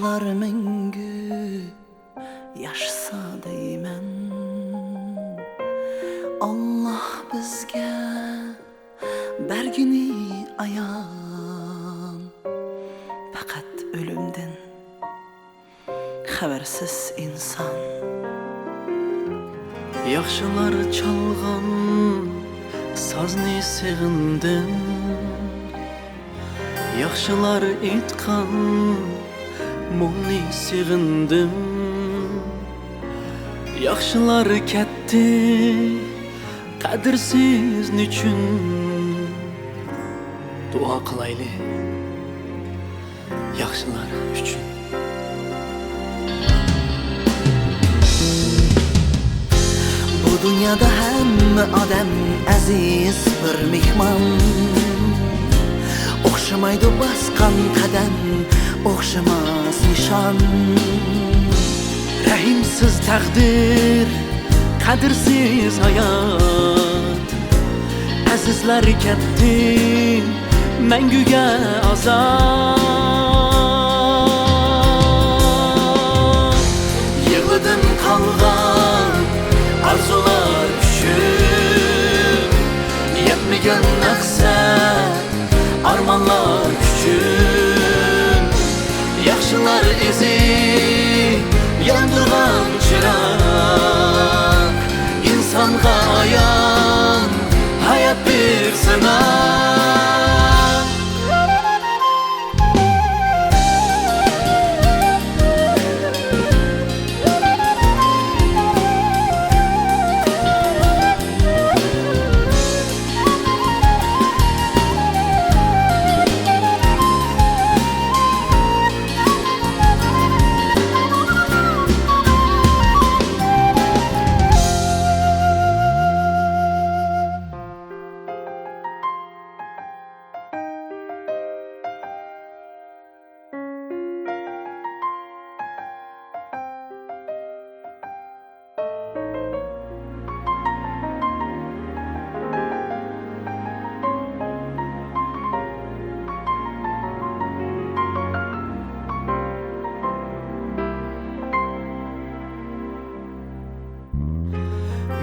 Yaşlar mengü yaşsa deymen, Allah bizge bergini ayan. Fakat ölümden habersiz insan. Yaxşılar çalğan sazni sevindim, yaxşılar etqan muğni sevindim. Yaxşılar ketdi qadirsiz niçin, dua qilayli yaxşılar üçün. Bu dünyada hem adam aziz bir mihman, oxşamaydı baskan kadem, oxşamaz nişan. Rahimsiz takdir, kadirsiz hayat, azizlar ketdi mengüge azap. Yığladım kalgan arzular üçün, yetmegen maqsad armanlar üçün. Yaxşılar ezip yandırgan çırak, insanға ayan hayat bir sınav.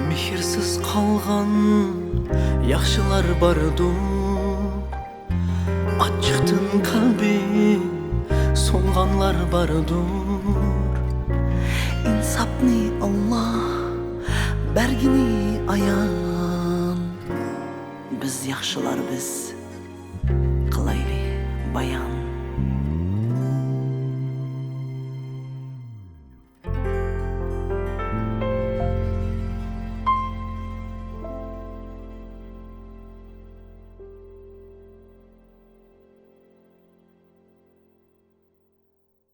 Mehirsiz qalğan yaxşılar bardır, açıqdın qalbi solğanlar bardır. İnsapni Allah bergini ayan, biz yaxşılar biz qilayli bayan.